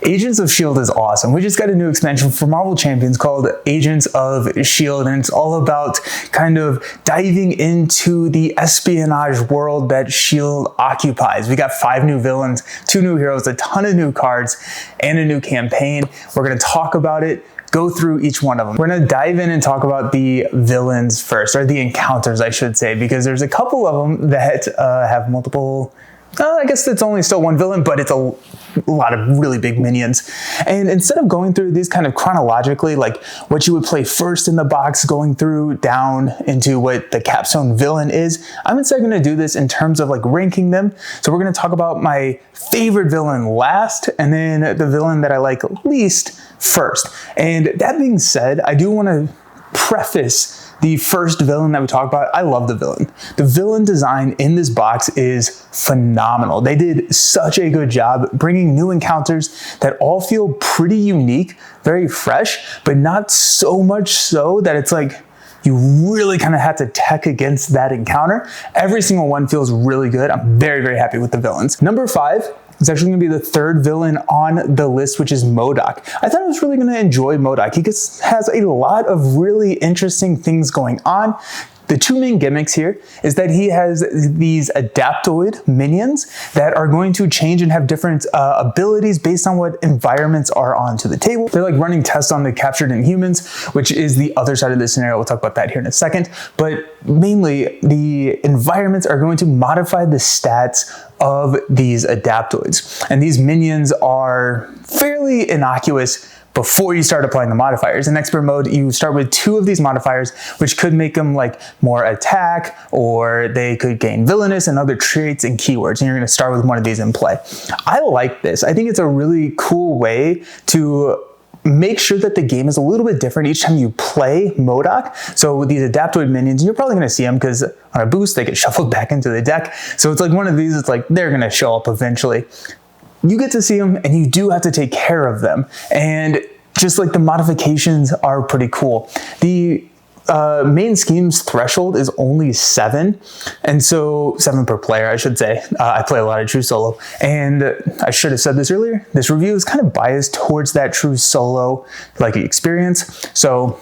Agents of S.H.I.E.L.D. is awesome. We just got a new expansion for Marvel Champions called Agents of S.H.I.E.L.D. and it's all about kind of diving into the espionage world that S.H.I.E.L.D. occupies. We got 5 new villains, 2 new heroes, a ton of new cards, and a new campaign. We're going to talk about it, go through each one of them. We're going to dive in and talk about the villains first, or the encounters, I should say, because there's a couple of them that have multiple... I guess it's only still one villain, but it's a lot of really big minions. And instead of going through these kind of chronologically, like what you would play first in the box, going through down into what the capstone villain is, I'm instead going to do this in terms of like ranking them. So we're going to talk about my favorite villain last, and then the villain that I like least first. And that being said, I do want to preface the first villain that we talk about. I love the villain. The villain design in this box is phenomenal. They did such a good job bringing new encounters that all feel pretty unique, very fresh, but not so much so that it's like you really kind of have to tech against that encounter. Every single one feels really good. I'm very, very happy with the villains. Number 5, it's actually going to be the third villain on the list, which is MODOK. I thought I was really going to enjoy MODOK. He has a lot of really interesting things going on. The 2 main gimmicks here is that he has these Adaptoid minions that are going to change and have different abilities based on what environments are onto the table. They're like running tests on the captured Inhumans, which is the other side of the scenario. We'll talk about that here in a second. But mainly, the environments are going to modify the stats of these Adaptoids. And these minions are fairly innocuous before you start applying the modifiers. In expert mode, you start with 2 of these modifiers, which could make them like more attack, or they could gain villainous and other traits and keywords, and you're gonna start with one of these in play. I like this. I think it's a really cool way to make sure that the game is a little bit different each time you play MODOK. So with these Adaptoid minions, you're probably gonna see them because on a boost, they get shuffled back into the deck. So it's like one of these, it's like they're gonna show up eventually. You get to see them and you do have to take care of them. And just like the modifications are pretty cool. The main scheme's threshold is only 7. And so 7 per player, I should say. I play a lot of true solo. And I should have said this earlier. This review is kind of biased towards that true solo like experience. So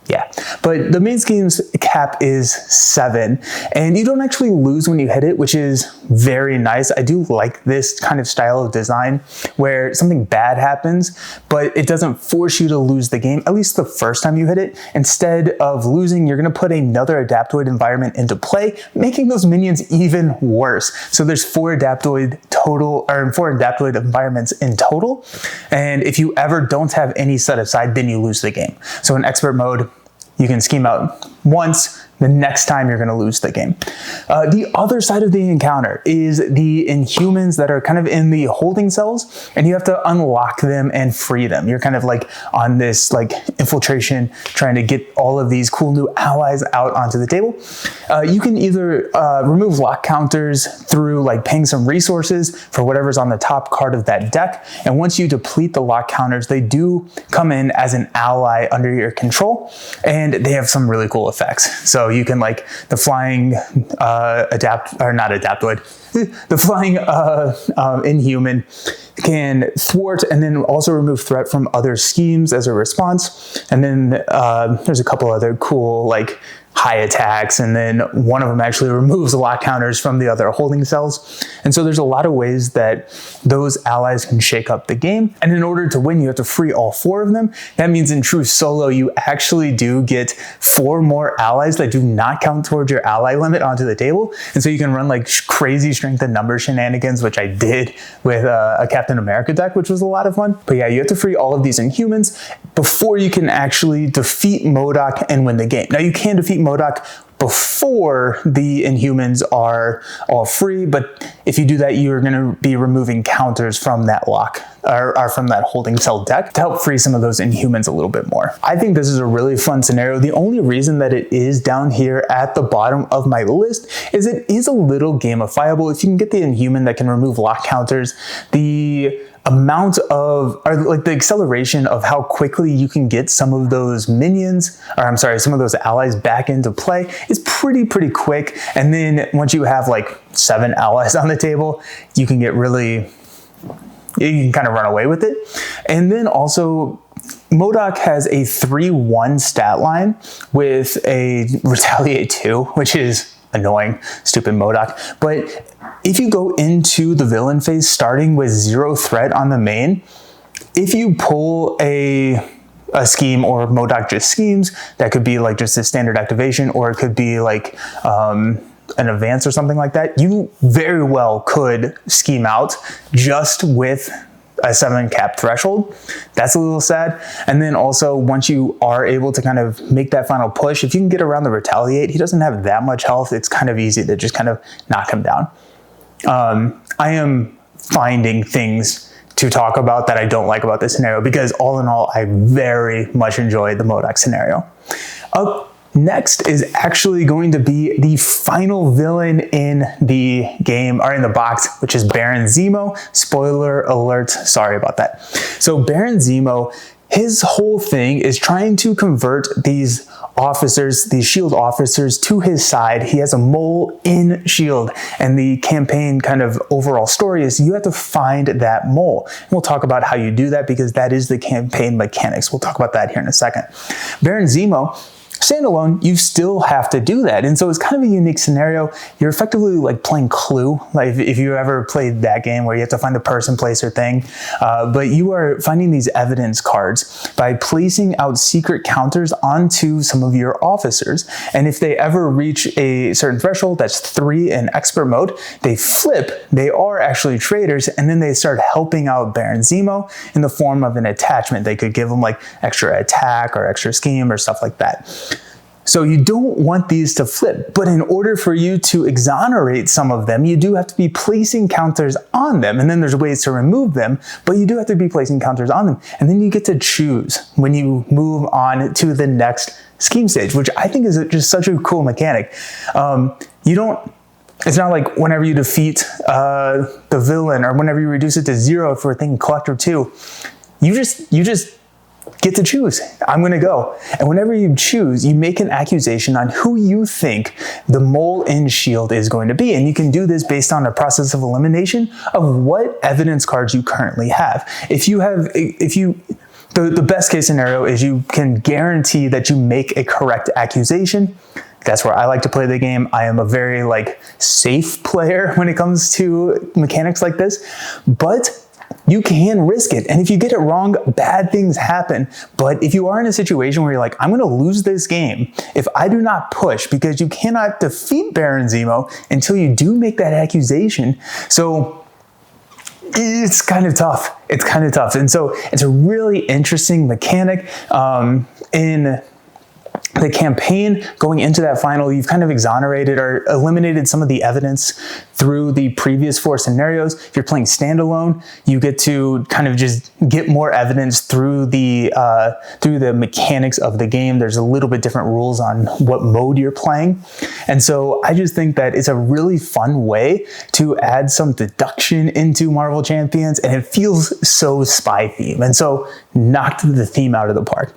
yeah, but the main scheme's cap is 7, and you don't actually lose when you hit it, which is very nice. I do like this kind of style of design where something bad happens, but it doesn't force you to lose the game, at least the first time you hit it. Instead of losing, you're going to put another Adaptoid environment into play, making those minions even worse. So there's 4 Adaptoid total, or 4 Adaptoid environments in total, and if you ever don't have any set aside, then you lose the game. So in expert mode, you can scheme out once, the next time you're going to lose the game. The other side of the encounter is the Inhumans that are kind of in the holding cells, and you have to unlock them and free them. You're kind of like on this like infiltration, trying to get all of these cool new allies out onto the table. You can either remove lock counters through like paying some resources for whatever's on the top card of that deck, and once you deplete the lock counters, they do come in as an ally under your control, and they have some really cool effects. So you can like the flying the flying Inhuman can thwart and then also remove threat from other schemes as a response. And then there's a couple other cool like high attacks, and then one of them actually removes lock counters from the other holding cells. And so there's a lot of ways that those allies can shake up the game. And in order to win, you have to free all 4 of them. That means in true solo, you actually do get 4 more allies that do not count towards your ally limit onto the table. And so you can run like crazy strength and number shenanigans, which I did with a Captain America deck, which was a lot of fun. But yeah, you have to free all of these Inhumans before you can actually defeat MODOK and win the game. Now you can defeat MODOK before the Inhumans are all free, but if you do that, you're going to be removing counters from that lock or from that holding cell deck to help free some of those Inhumans a little bit more. I think this is a really fun scenario. The only reason that it is down here at the bottom of my list is it is a little gamifiable. If you can get the Inhuman that can remove lock counters, the amount of, or like the acceleration of how quickly you can get some of those minions, or I'm sorry, some of those allies back into play is pretty quick. And then once you have like 7 allies on the table, you can get really you can kind of run away with it. And then also, MODOK has a 3-1 stat line with a Retaliate 2, which is annoying, stupid MODOK. But if you go into the villain phase starting with 0 threat on the main, if you pull a scheme, or MODOK just schemes, that could be like just a standard activation, or it could be like an advance or something like that, you very well could scheme out just with a 7 cap threshold. That's a little sad. And then also, once you are able to kind of make that final push, if you can get around the Retaliate, he doesn't have that much health. It's kind of easy to just kind of knock him down. I am finding things to talk about that I don't like about this scenario, because all in all, I very much enjoyed the MODOK scenario. Up next is actually going to be the final villain in the game, or in the box, which is Baron Zemo. Spoiler alert, sorry about that. So Baron Zemo, his whole thing is trying to convert these officers, these SHIELD officers, to his side. He has a mole in SHIELD, and the campaign kind of overall story is you have to find that mole. And we'll talk about how you do that, because that is the campaign mechanics. We'll talk about that here in a second. Baron Zemo, standalone, you still have to do that. And so it's kind of a unique scenario. You're effectively like playing Clue, like if you ever played that game where you have to find a person, place, or thing. But you are finding these evidence cards by placing out secret counters onto some of your officers. And if they ever reach a certain threshold, that's 3 in expert mode, they flip, they are actually traitors, and then they start helping out Baron Zemo in the form of an attachment. They could give them like extra attack or extra scheme or stuff like that. So you don't want these to flip, but in order for you to exonerate some of them, you do have to be placing counters on them, and then there's ways to remove them, but you do have to be placing counters on them, and then you get to choose when you move on to the next scheme stage, which I think is just such a cool mechanic. It's not like whenever you defeat the villain, or whenever you reduce it to 0 for a thing Collector 2, you just get to choose. I'm going to go. And whenever you choose, you make an accusation on who you think the mole in SHIELD is going to be. And you can do this based on a process of elimination of what evidence cards you currently have. The best case scenario is you can guarantee that you make a correct accusation. That's where I like to play the game. I am a very safe player when it comes to mechanics like this, but you can risk it. And if you get it wrong, bad things happen. But if you are in a situation where you're like, I'm going to lose this game if I do not push, because you cannot defeat Baron Zemo until you do make that accusation. So it's kind of tough. It's kind of tough. And so it's a really interesting mechanic. In the campaign going into that final, you've kind of exonerated or eliminated some of the evidence through the previous 4 scenarios. If you're playing standalone, you get to kind of just get more evidence through the mechanics of the game. There's a little bit different rules on what mode you're playing. And so I just think that it's a really fun way to add some deduction into Marvel Champions, and it feels so spy theme. And so knocked the theme out of the park.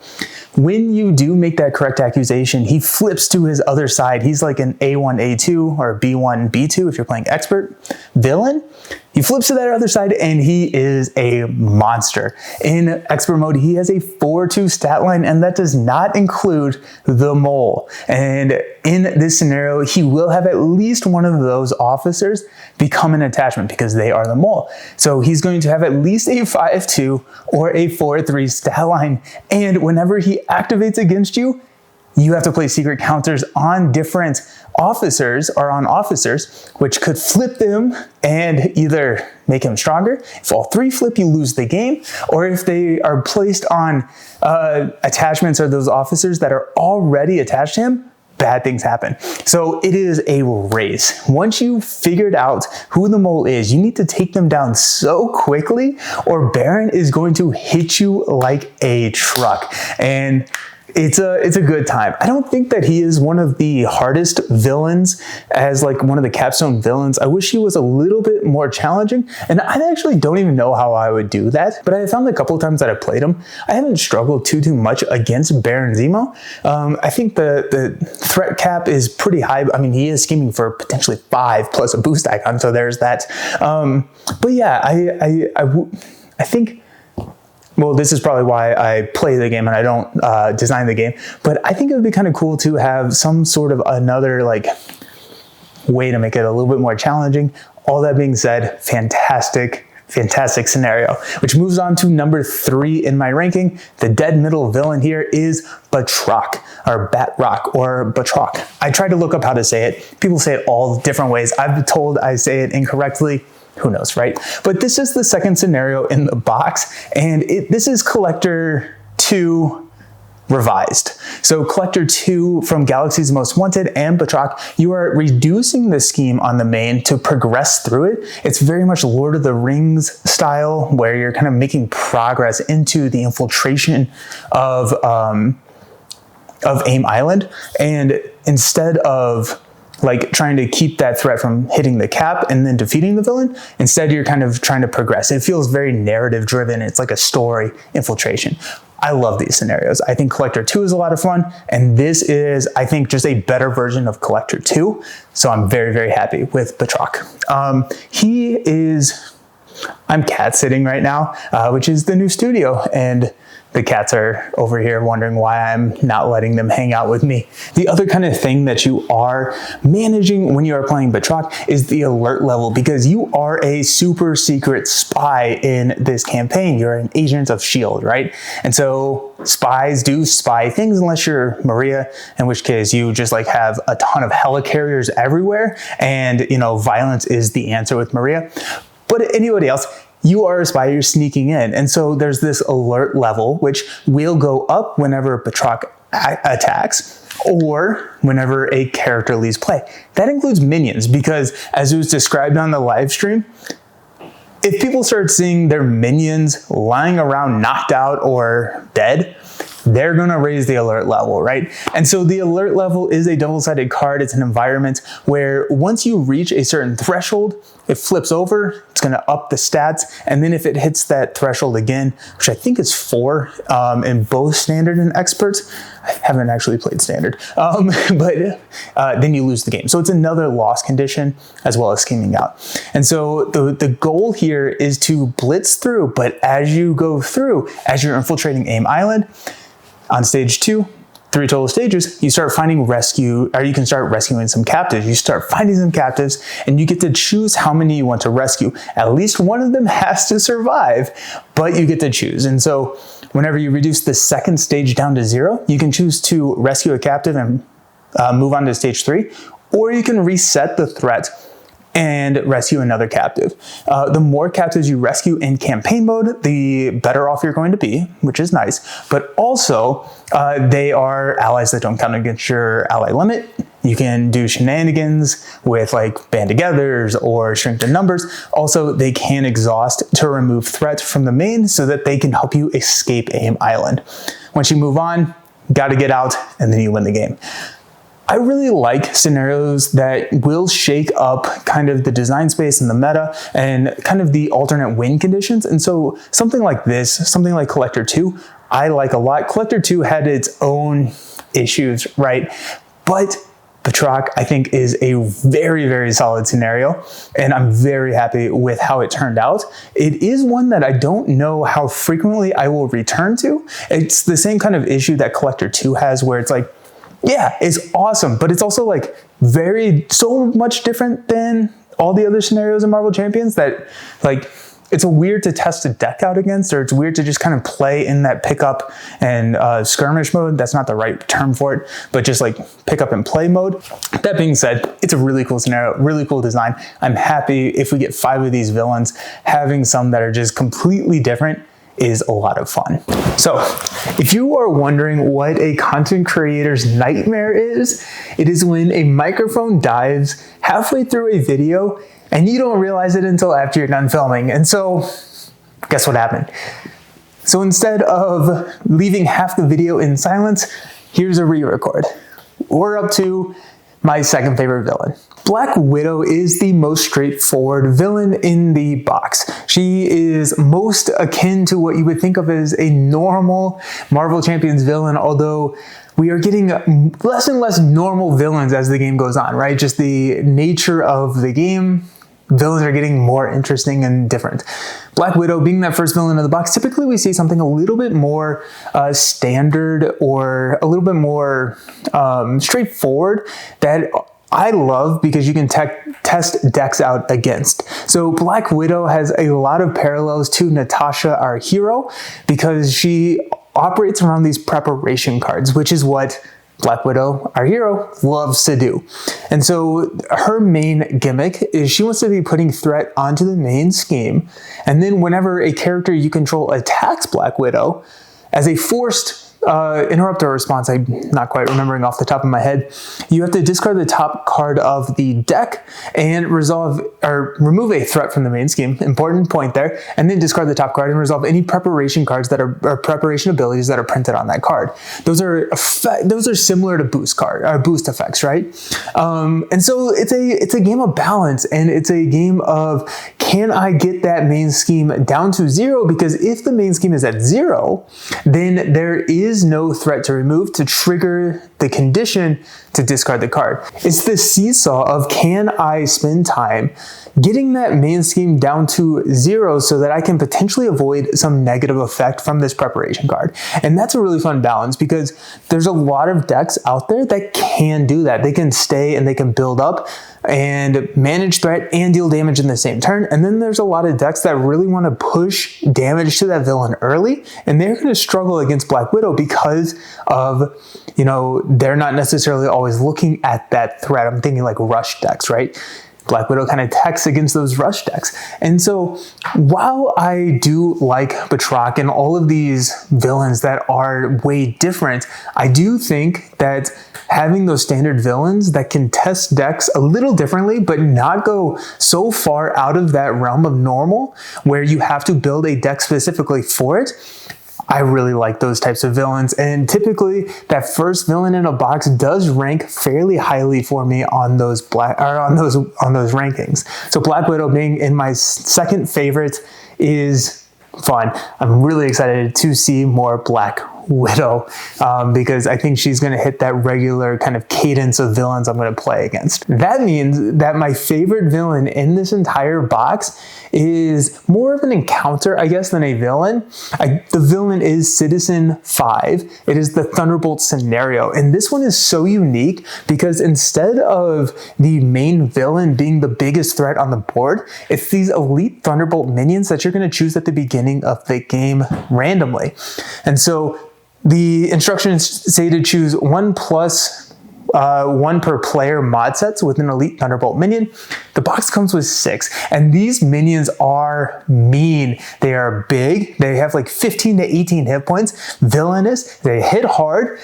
When you do make that correct accusation, he flips to his other side. He's like an A1, A2, or B1, B2 if you're playing expert villain. He flips to that other side, and he is a monster. In expert mode, he has a 4-2 stat line, and that does not include the mole. And in this scenario, he will have at least one of those officers become an attachment, because they are the mole. So he's going to have at least a 5-2 or a 4-3 stat line. And whenever he activates against you, you have to play secret counters on different officers, or on officers, which could flip them and either make him stronger. If all 3 flip, you lose the game. Or if they are placed on attachments, or those officers that are already attached to him, bad things happen. So it is a race. Once you figured out who the mole is, you need to take them down so quickly, or Baron is going to hit you like a truck. And it's a good time. I don't think that he is one of the hardest villains as like one of the capstone villains. I wish he was a little bit more challenging, and I actually don't even know how I would do that, but I found a couple of times that I played him, I haven't struggled too much against Baron Zemo. I think the threat cap is pretty high. I mean, he is scheming for potentially 5 plus a boost icon, so there's that. But yeah, I think, well, this is probably why I play the game and I don't design the game, but I think it would be kind of cool to have some sort of another like way to make it a little bit more challenging. All that being said, fantastic scenario, which moves on to number 3 in my ranking. The dead middle villain here is Batroc, or Batroc, or Batroc. I tried to look up how to say it. People say it all different ways. I've been told I say it incorrectly. Who knows, right? But this is the second scenario in the box, and this is Collector 2 revised. So Collector 2 from Galaxy's Most Wanted and Batroc, you are reducing the scheme on the main to progress through it. It's very much Lord of the Rings style, where you're kind of making progress into the infiltration of AIM Island, and instead of like trying to keep that threat from hitting the cap and then defeating the villain, instead you're kind of trying to progress. It feels very narrative driven. It's like a story infiltration. I love these scenarios. I think Collector 2 is a lot of fun, and this is, I think, just a better version of Collector 2. So I'm very, very happy with Batroc. I'm cat sitting right now, which is the new studio, and the cats are over here wondering why I'm not letting them hang out with me. The other kind of thing that you are managing when you are playing Batroc is the alert level, because you are a super secret spy in this campaign. You're an agent of S.H.I.E.L.D., right? And so spies do spy things, unless you're Maria, in which case you just like have a ton of helicarriers everywhere, and you know, violence is the answer with Maria. But anybody else, you are a spy, you're sneaking in. And so there's this alert level, which will go up whenever Batroc attacks or whenever a character leaves play. That includes minions, because as it was described on the live stream, if people start seeing their minions lying around knocked out or dead, they're going to raise the alert level, right? And so the alert level is a double-sided card. It's an environment where once you reach a certain threshold, it flips over, it's going to up the stats, and then if it hits that threshold again, which I think is 4 in both standard and experts, I haven't actually played standard, but then you lose the game. So it's another loss condition as well as scheming out. And so the goal here is to blitz through, but as you go through, as you're infiltrating AIM Island, on stage 2, 3 total stages, you start finding rescue, or you can start rescuing some captives. You start finding some captives, and you get to choose how many you want to rescue. At least one of them has to survive, but you get to choose. And so whenever you reduce the second stage down to 0, you can choose to rescue a captive and move on to stage 3, or you can reset the threat and rescue another captive. The more captives you rescue in campaign mode, the better off you're going to be, which is nice. But also, they are allies that don't count against your ally limit. You can do shenanigans with like band togethers or shrink the numbers. Also, they can exhaust to remove threats from the main so that they can help you escape AIM Island. Once you move on, gotta get out, and then you win the game. I really like scenarios that will shake up kind of the design space and the meta and kind of the alternate win conditions. And so something like this, something like Collector 2, I like a lot. Collector 2 had its own issues, right? But Batroc, I think, is a very, very solid scenario, and I'm very happy with how it turned out. It is one that I don't know how frequently I will return to. It's the same kind of issue that Collector 2 has, where it's like, yeah, it's awesome, but it's also like so much different than all the other scenarios in Marvel Champions that like it's weird to test a deck out against, or it's weird to just kind of play in that pickup and skirmish mode. That's not the right term for it, but just like pick up and play mode. That being said, it's a really cool scenario, really cool design. I'm happy if we get 5 of these villains. Having some that are just completely different is a lot of fun. So if you are wondering what a content creator's nightmare is, it is when a microphone dives halfway through a video and you don't realize it until after you're done filming. And so guess what happened? So So instead of leaving half the video in silence, here's a re-record. We're up to my second favorite villain. Black Widow is the most straightforward villain in the box. She is most akin to what you would think of as a normal Marvel Champions villain, although we are getting less and less normal villains as the game goes on, right? Just the nature of the game, villains are getting more interesting and different. Black Widow being that first villain in the box, typically we see something a little bit more standard or a little bit more straightforward that I love because you can test decks out against. So Black Widow has a lot of parallels to Natasha, our hero, because she operates around these preparation cards, which is what Black Widow, our hero, loves to do. And so her main gimmick is she wants to be putting threat onto the main scheme. And then whenever a character you control attacks Black Widow, as a forced interrupt or response, I'm not quite remembering off the top of my head, you have to discard the top card of the deck and resolve or remove a threat from the main scheme, important point there, and then discard the top card and resolve any preparation cards that are, or preparation abilities that are printed on that card. Those are similar to boost effects, right? And so it's a game of balance, and it's a game of, can I get that main scheme down to 0? Because if the main scheme is at 0, then there is no threat to remove to trigger the condition to discard the card. It's the seesaw of, can I spend time getting that main scheme down to 0 so that I can potentially avoid some negative effect from this preparation card. And that's a really fun balance because there's a lot of decks out there that can do that. They can stay and they can build up and manage threat and deal damage in the same turn. And then there's a lot of decks that really want to push damage to that villain early, and they're going to struggle against Black Widow because of, they're not necessarily always looking at that threat. I'm thinking like rush decks, right? Black Widow kind of attacks against those rush decks. And so while I do like Batroc and all of these villains that are way different, I do think that having those standard villains that can test decks a little differently, but not go so far out of that realm of normal where you have to build a deck specifically for it, I really like those types of villains, and typically that first villain in a box does rank fairly highly for me on those rankings. So Black Widow being in my second favorite is fun. I'm really excited to see more Black Widow because I think she's going to hit that regular kind of cadence of villains I'm going to play against. That means that my favorite villain in this entire box is more of an encounter, I guess, than a villain. The villain is Citizen 5. It is the Thunderbolt scenario. And this one is so unique because instead of the main villain being the biggest threat on the board, it's these elite Thunderbolt minions that you're going to choose at the beginning of the game randomly. And so the instructions say to choose 1 per player mod sets with an elite Thunderbolt minion. The box comes with 6, and these minions are mean. They are big. They have like 15 to 18 hit points. Villainous. They hit hard.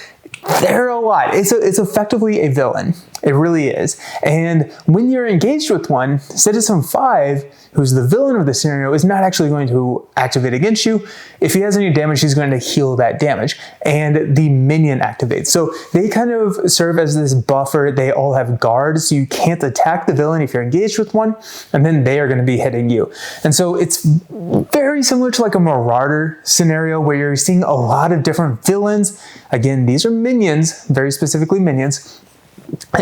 They're a lot. It's effectively a villain. It really is. And when you're engaged with one, Citizen 5, who's the villain of the scenario, is not actually going to activate against you. If he has any damage, he's going to heal that damage. And the minion activates. So they kind of serve as this buffer. They all have guards, so you can't attack the villain if you're engaged with one, and then they are going to be hitting you. And so it's very similar to like a Marauder scenario where you're seeing a lot of different villains. Again, these are minions, very specifically minions.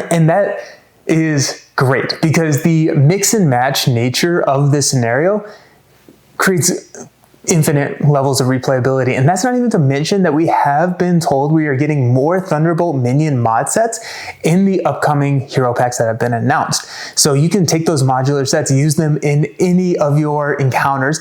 And that is great because the mix and match nature of this scenario creates infinite levels of replayability. And that's not even to mention that we have been told we are getting more Thunderbolt minion mod sets in the upcoming hero packs that have been announced. So you can take those modular sets, use them in any of your encounters,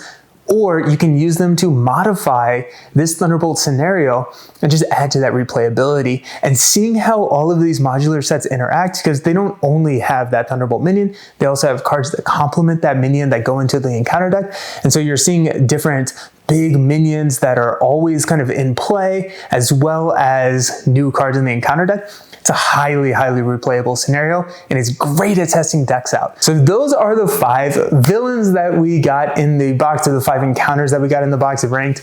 or you can use them to modify this Thunderbolt scenario and just add to that replayability. And seeing how all of these modular sets interact, because they don't only have that Thunderbolt minion, they also have cards that complement that minion that go into the encounter deck. And so you're seeing different big minions that are always kind of in play, as well as new cards in the encounter deck. It's a highly, highly replayable scenario, and it's great at testing decks out. So those are the 5 villains that we got in the box, or the 5 encounters that we got in the box of ranked.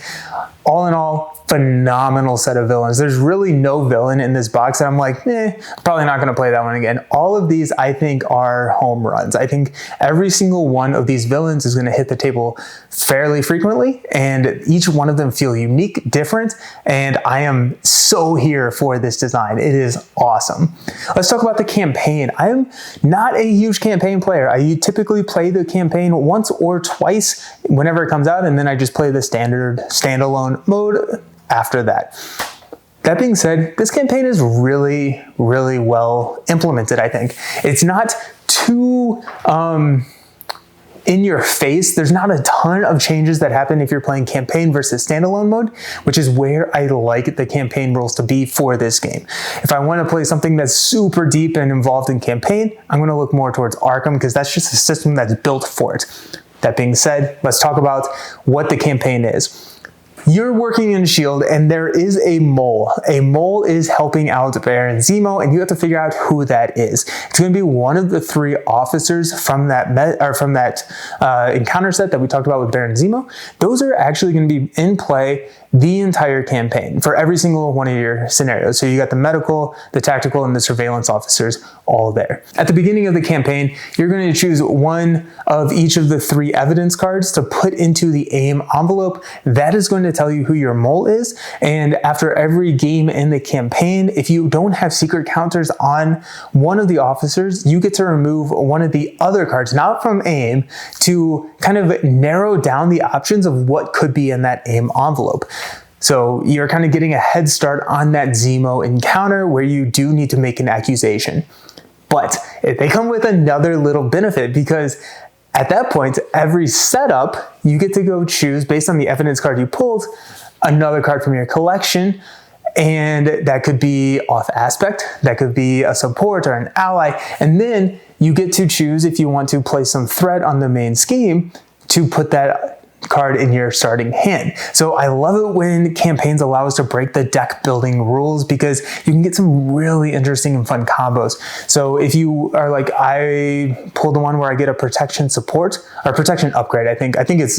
all in all, phenomenal set of villains. There's really no villain in this box that I'm like, probably not going to play that one again. All of these I think are home runs. I think every single one of these villains is going to hit the table fairly frequently, and each one of them feel unique, different, and I am so here for this design. It is awesome. Let's talk about the campaign. I am not a huge campaign player. I typically play the campaign once or twice whenever it comes out, and then I just play the standard standalone mode after that. That being said, this campaign is really, really well implemented, I think. It's not too in your face. There's not a ton of changes that happen if you're playing campaign versus standalone mode, which is where I like the campaign rules to be for this game. If I want to play something that's super deep and involved in campaign, I'm going to look more towards Arkham because that's just a system that's built for it. That being said, let's talk about what the campaign is. You're working in S.H.I.E.L.D. and there is a mole. A mole is helping out Baron Zemo, and you have to figure out who that is. It's going to be one of the 3 officers from that encounter set that we talked about with Baron Zemo. Those are actually going to be in play the entire campaign for every single one of your scenarios. So you got the medical, the tactical, and the surveillance officers all there. At the beginning of the campaign, you're going to choose one of each of the 3 evidence cards to put into the AIM envelope. That is going to tell you who your mole is. And after every game in the campaign, if you don't have secret counters on one of the officers, you get to remove one of the other cards, not from AIM, to kind of narrow down the options of what could be in that AIM envelope. So you're kind of getting a head start on that Zemo encounter where you do need to make an accusation. But they come with another little benefit because at that point, every setup, you get to go choose, based on the evidence card you pulled, another card from your collection. And that could be off aspect, that could be a support or an ally. And then you get to choose if you want to play some threat on the main scheme to put that card in your starting hand. So I love it when campaigns allow us to break the deck building rules because you can get some really interesting and fun combos. So if you are like, I pulled the one where I get a protection support or protection upgrade, I think it's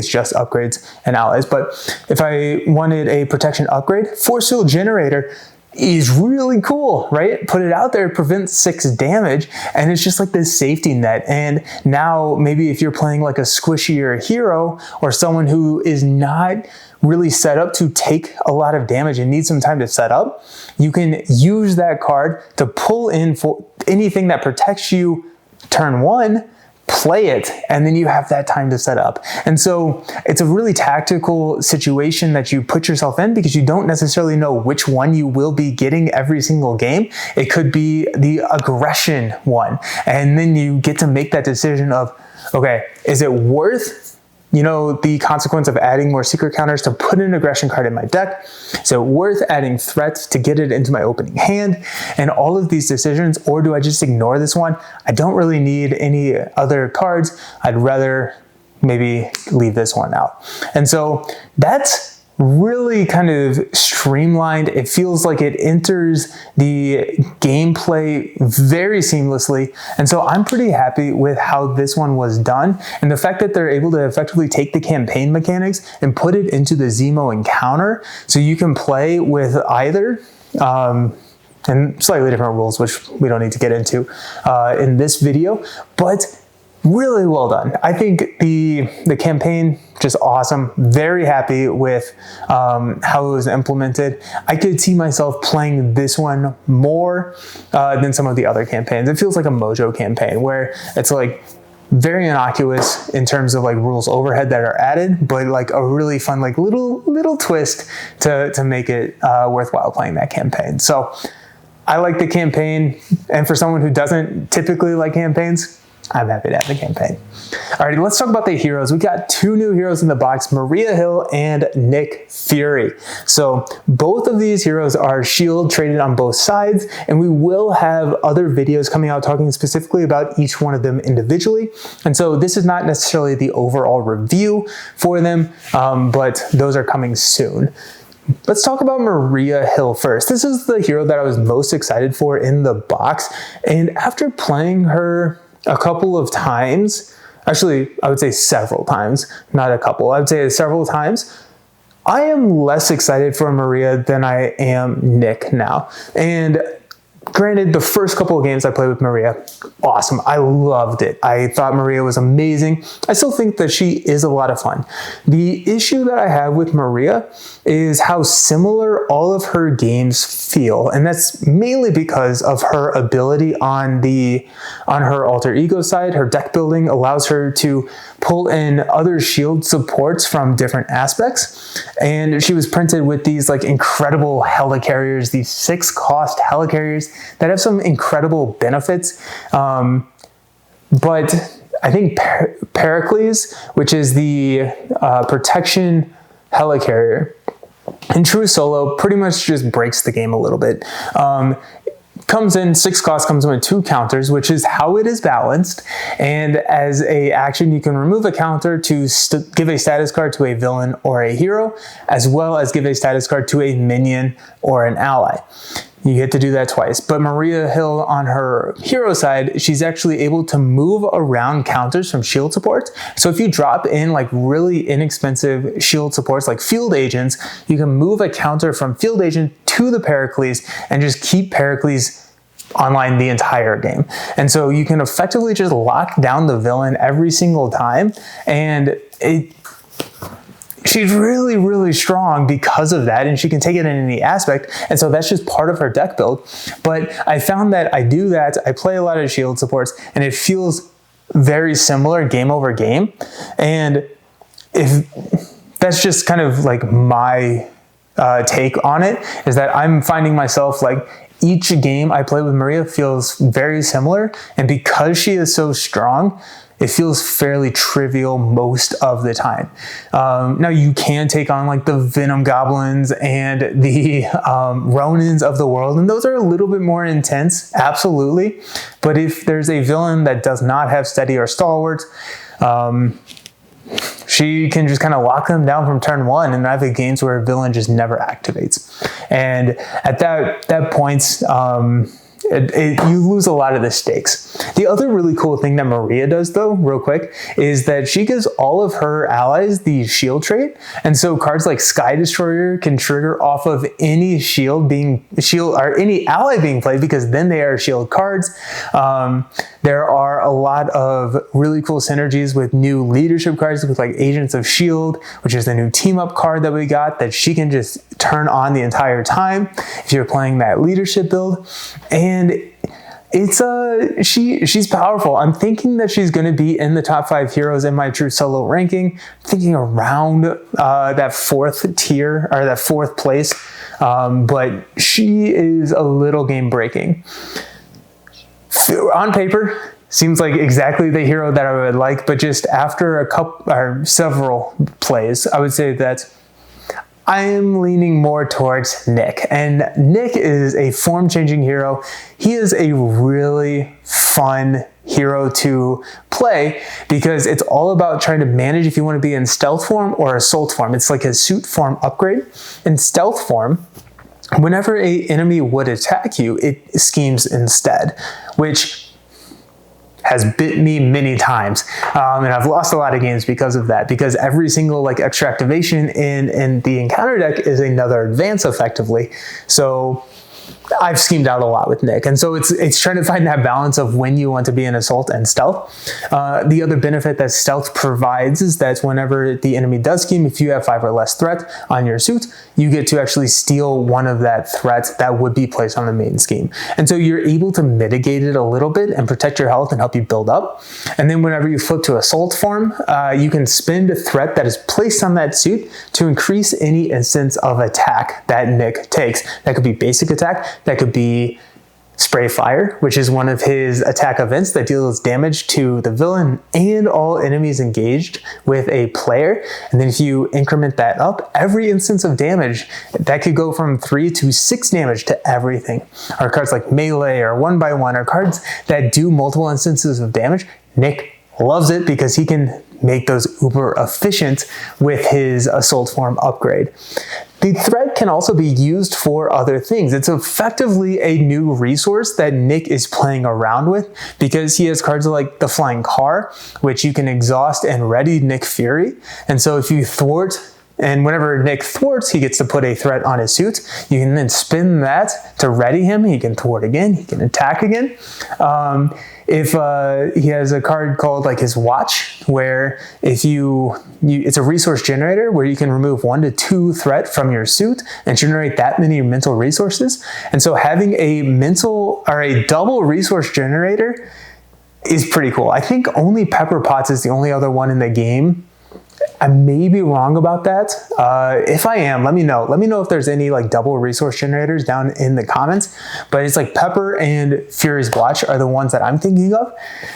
just upgrades and allies. But if I wanted a protection upgrade, force field generator is really cool, right? Put it out there, it prevents 6 damage, and it's just like this safety net. And now maybe if you're playing like a squishier hero or someone who is not really set up to take a lot of damage and needs some time to set up, you can use that card to pull in for anything that protects you turn 1, play it, and then you have that time to set up. And so it's a really tactical situation that you put yourself in because you don't necessarily know which one you will be getting every single game. It could be the aggression one. And then you get to make that decision of, okay, is it worth the consequence of adding more secret counters to put an aggression card in my deck? Is it worth adding threats to get it into my opening hand? And all of these decisions, or do I just ignore this one? I don't really need any other cards. I'd rather maybe leave this one out. And so that's really kind of streamlined. It feels like it enters the gameplay very seamlessly. And so I'm pretty happy with how this one was done. And the fact that they're able to effectively take the campaign mechanics and put it into the Zemo encounter so you can play with either, and slightly different rules, which we don't need to get into in this video, but really well done. I think the campaign, just awesome. Very happy with how it was implemented. I could see myself playing this one more than some of the other campaigns. It feels like a Mojo campaign where it's like very innocuous in terms of like rules overhead that are added, but like a really fun like little twist to make it worthwhile playing that campaign. So I like the campaign, and for someone who doesn't typically like campaigns, I'm happy to have the campaign. Alrighty, let's talk about the heroes. We got 2 new heroes in the box, Maria Hill and Nick Fury. So both of these heroes are S.H.I.E.L.D. traded on both sides, and we will have other videos coming out talking specifically about each one of them individually. And so this is not necessarily the overall review for them, but those are coming soon. Let's talk about Maria Hill first. This is the hero that I was most excited for in the box, and after playing her a couple of times, actually I would say several times, not a couple, I would say several times, I am less excited for Maria than I am Nick now. And granted, the first couple of games I played with Maria, awesome. I loved it. I thought Maria was amazing. I still think that she is a lot of fun. The issue that I have with Maria is how similar all of her games feel. And that's mainly because of her ability on her alter ego side. Her deck building allows her to pull in other shield supports from different aspects. And she was printed with these like incredible helicarriers, these 6-cost helicarriers that have some incredible benefits. But I think Pericles, which is the protection helicarrier, in true solo, pretty much just breaks the game a little bit. Comes in 6 costs, comes in with 2 counters, which is how it is balanced. And as a action, you can remove a counter to give a status card to a villain or a hero, as well as give a status card to a minion or an ally. You get to do that twice. But Maria Hill, on her hero side, she's actually able to move around counters from shield supports. So if you drop in like really inexpensive shield supports like field agents, you can move a counter from field agent to the Pericles and just keep Pericles online the entire game. And so you can effectively just lock down the villain every single time. And she's really, really strong because of that, and she can take it in any aspect, and so that's just part of her deck build. But I found that I do that, I play a lot of shield supports, and it feels very similar game over game. And if that's just kind of like my take on it, is that I'm finding myself like each game I play with Maria feels very similar, and because she is so strong, it feels fairly trivial most of the time. Now you can take on like the Venom Goblins and the Ronins of the world, and those are a little bit more intense, absolutely. But if there's a villain that does not have steady or stalwarts, she can just kind of lock them down from turn 1, and I've had games where a villain just never activates. And at that point, you lose a lot of the stakes. The other really cool thing that Maria does, though, real quick, is that she gives all of her allies the shield trait. And so cards like Sky Destroyer can trigger off of any or any ally being played, because then they are shield cards. There are a lot of really cool synergies with new leadership cards with like Agents of S.H.I.E.L.D., which is the new team up card that we got that she can just turn on the entire time if you're playing that leadership build. And it's she's powerful. I'm thinking that she's going to be in the top 5 heroes in my true solo ranking, thinking around that 4th tier or that 4th place. But she is a little game breaking. On paper, seems like exactly the hero that I would like, but just after a couple or several plays, I would say that I am leaning more towards Nick. And Nick is a form-changing hero. He is a really fun hero to play because it's all about trying to manage if you want to be in stealth form or assault form. It's like a suit form upgrade. In stealth form, whenever an enemy would attack you, it schemes instead, which has bit me many times. And I've lost a lot of games because of that, because every single like extra activation in the encounter deck is another advance effectively. So I've schemed out a lot with Nick. And so it's trying to find that balance of when you want to be in assault and stealth. The other benefit that stealth provides is that whenever the enemy does scheme, if you have 5 or less threat on your suit, you get to actually steal one of that threat that would be placed on the main scheme. And so you're able to mitigate it a little bit and protect your health and help you build up. And then whenever you flip to assault form, you can spend a threat that is placed on that suit to increase any instance of attack that Nick takes. That could be basic attack, that could be Spray Fire, which is one of his attack events that deals damage to the villain and all enemies engaged with a player. And then if you increment that up, every instance of damage, that could go from 3 to 6 damage to everything. Or cards like Melee or 1x1 or cards that do multiple instances of damage. Nick loves it because he can make those uber efficient with his assault form upgrade. The threat can also be used for other things. It's effectively a new resource that Nick is playing around with because he has cards like the Flying Car, which you can exhaust and ready Nick Fury. And so if you thwart And whenever Nick thwarts, he gets to put a threat on his suit. You can then spin that to ready him. He can thwart again. He can attack again. If he has a card called like his watch, where if it's a resource generator where you can remove 1 to 2 threat from your suit and generate that many mental resources. And so having a mental or a double resource generator is pretty cool. I think only Pepper Potts is the only other one in the game. I may be wrong about that. If I am, let me know. Let me know if there's any like double resource generators down in the comments. But it's like Pepper and Fury's Watch are the ones that I'm thinking of.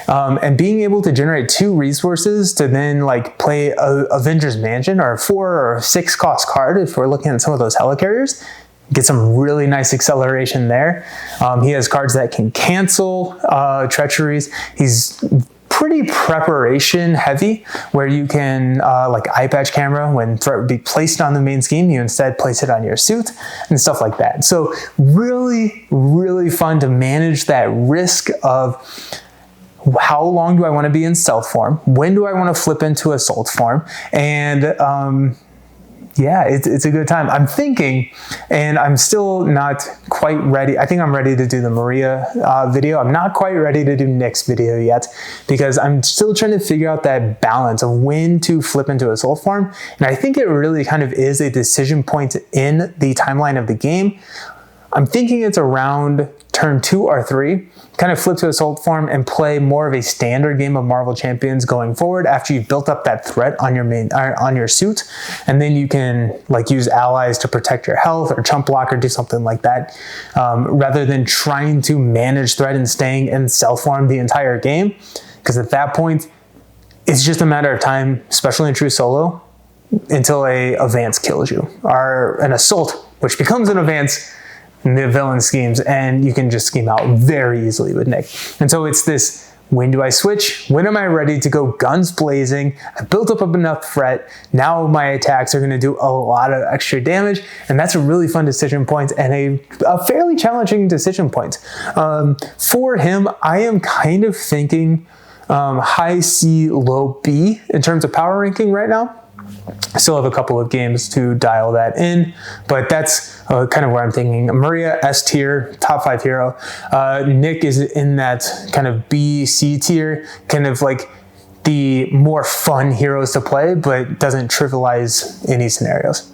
And being able to generate 2 resources to then like play Avengers Mansion or a 4 or 6 cost card, if we're looking at some of those helicarriers, get some really nice acceleration there. He has cards that can cancel treacheries. He's pretty preparation heavy, where you can like eye patch camera, when threat would be placed on the main scheme, you instead place it on your suit and stuff like that. So really, really fun to manage that risk of how long do I want to be in stealth form? When do I want to flip into assault form? And yeah, it's a good time. I'm thinking, and I'm still not quite ready. I think I'm ready to do the Maria video. I'm not quite ready to do Nick's video yet, because I'm still trying to figure out that balance of when to flip into assault form. And I think it really kind of is a decision point in the timeline of the game. I'm thinking it's around turn 2 or 3, kind of flip to assault form and play more of a standard game of Marvel Champions going forward after you've built up that threat on your suit, and then you can like use allies to protect your health or chump block or do something like that, rather than trying to manage threat and staying in stealth form the entire game, because at that point it's just a matter of time, especially in true solo, until a advance kills you, or an assault which becomes an advance in the villain schemes, and you can just scheme out very easily with Nick. And so it's this, when do I switch? When am I ready to go guns blazing? I built up enough threat. Now my attacks are going to do a lot of extra damage. And that's a really fun decision point, and a fairly challenging decision point. For him, I am kind of thinking high C, low B in terms of power ranking right now. I still have a couple of games to dial that in, but that's kind of where I'm thinking. Maria, S tier, top 5 hero. Nick is in that kind of B, C tier, kind of like the more fun heroes to play, but doesn't trivialize any scenarios.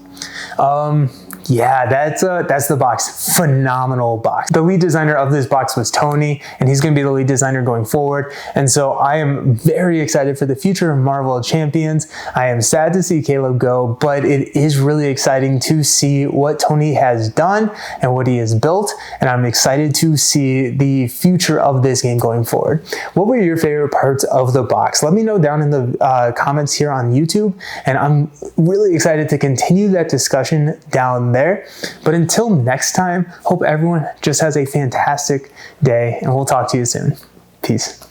Yeah, that's the box. Phenomenal box. The lead designer of this box was Tony, and he's going to be the lead designer going forward. And so I am very excited for the future of Marvel Champions. I am sad to see Caleb go, but it is really exciting to see what Tony has done and what he has built. And I'm excited to see the future of this game going forward. What were your favorite parts of the box? Let me know down in the comments here on YouTube. And I'm really excited to continue that discussion down there. But until next time, hope everyone just has a fantastic day, and we'll talk to you soon. Peace.